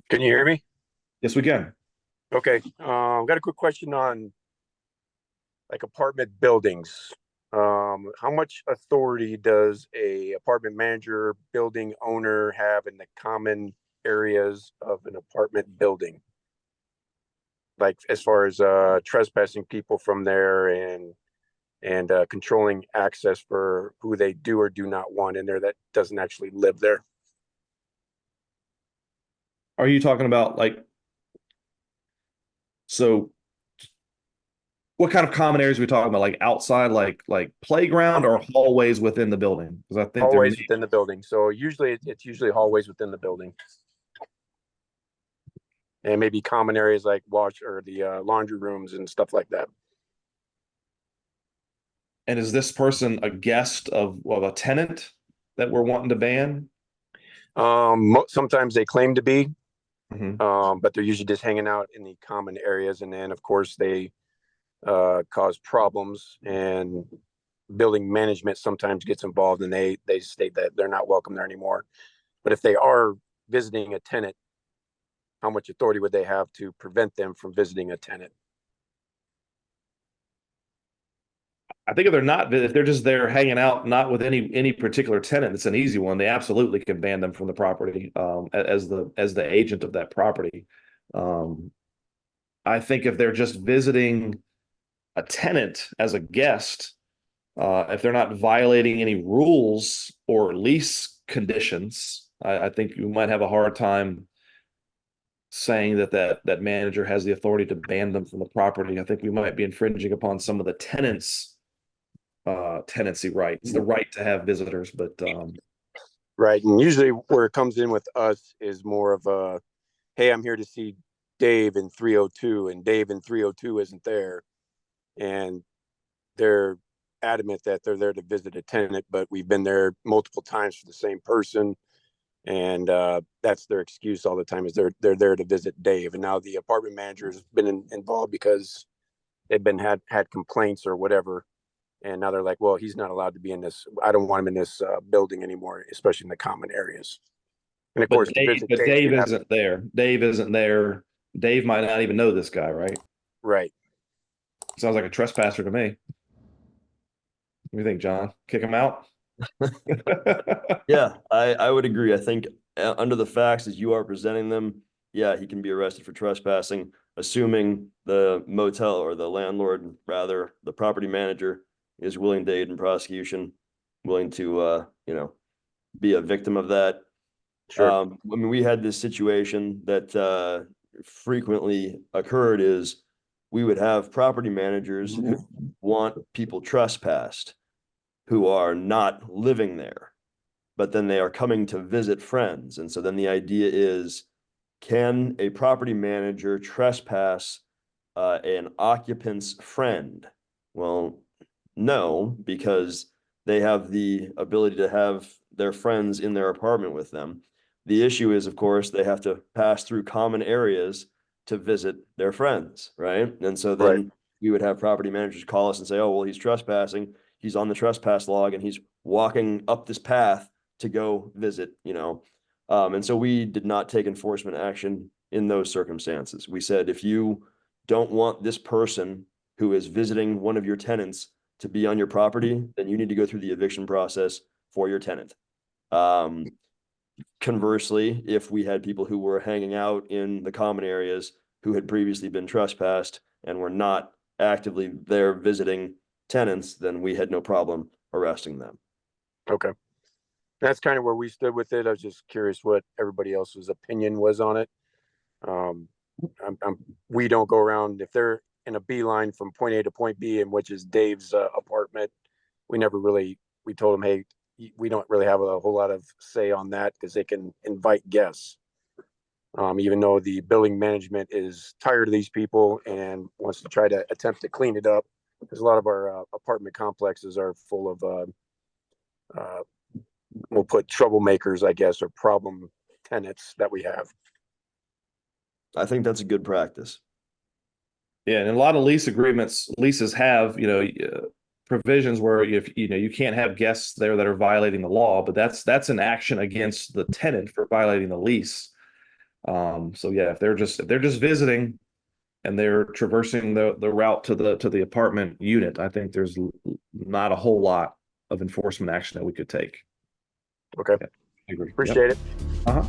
Can you hear me? Yes, we can. Okay. Got a quick question on like apartment buildings. How much authority does a apartment manager, building owner have in the common areas of an apartment building? Like as far as trespassing people from there and controlling access for who they do or do not want in there that doesn't actually live there. Are you talking about so what kind of common areas are we talking about? Like outside, like playground or hallways within the building? Because I think there may Hallways within the building. So usually it's usually hallways within the building. And maybe common areas like wash or the laundry rooms and stuff like that. and is this person a guest of a tenant that we're wanting to ban? Sometimes they claim to be, Hmm. but they're usually just hanging out in the common areas, and then of course they cause problems, and building management sometimes gets involved, and they state that they're not welcome there anymore. But if they are visiting a tenant, how much authority would they have to prevent them from visiting a tenant? I think if they're just there hanging out, not with any particular tenant, it's an easy one. They absolutely can ban them from the property as the agent of that property. Um, I think if they're just visiting a tenant as a guest, if they're not violating any rules or lease conditions, I think you might have a hard time saying that manager has the authority to ban them from the property. I think we might be infringing upon some of the tenants' tenancy rights, the right to have visitors. But Right. And usually where it comes in with us is more of a, hey, I'm here to see Dave in 302, and Dave in 302 isn't there. And they're adamant that they're there to visit a tenant, but we've been there multiple times for the same person. And that's their excuse all the time, is they're there to visit Dave. And now the apartment manager has been involved because they've been had complaints or whatever. And now they're like, well, he's not allowed to be in this. I don't want him in this building anymore, especially in the common areas. And of but course, to Dave, visit but Dave, Dave you'd have isn't there. Dave isn't there. Dave might not even know this guy, right? right. Sounds like a trespasser to me. What do you think, John? Kick him out? Yeah, I would agree. I think under the facts as you are presenting them, yeah, he can be arrested for trespassing, assuming the motel or the landlord, rather, the property manager is willing to aid in prosecution, willing to be a victim of that. Sure. I mean, we had this situation that frequently occurred is we would have property managers who want people trespassed who are not living there, but then they are coming to visit friends. And so then the idea is, can a property manager trespass an occupant's friend? Well, no, because they have the ability to have their friends in their apartment with them. The issue is, of course, they have to pass through common areas to visit their friends, right? And so Right. then we would have property managers call us and say, oh, well, he's trespassing. He's on the trespass log and he's walking up this path to go visit, and so we did not take enforcement action in those circumstances. We said, if you don't want this person who is visiting one of your tenants to be on your property, then you need to go through the eviction process for your tenant. Um, Conversely, if we had people who were hanging out in the common areas who had previously been trespassed and were not actively there visiting tenants, then we had no problem arresting them. Okay. That's kind of where we stood with it. I was just curious what everybody else's opinion was on it. Um, we don't go around if they're in a beeline from point A to point B, and which is Dave's apartment. We never really we told him, hey, we don't really have a whole lot of say on that because they can invite guests. Even though the building management is tired of these people and wants to try to attempt to clean it up, because a lot of our apartment complexes are full of uh, we'll put troublemakers, I guess, or problem tenants that we have. I think that's a good practice. Yeah, and a lot of leases have, provisions where if you can't have guests there that are violating the law, but that's an action against the tenant for violating the lease. So yeah, if they're just visiting and they're traversing the route to the apartment unit, I think there's not a whole lot of enforcement action that we could take. Okay. Yeah, I agree. Yep. Appreciate it. Uh-huh.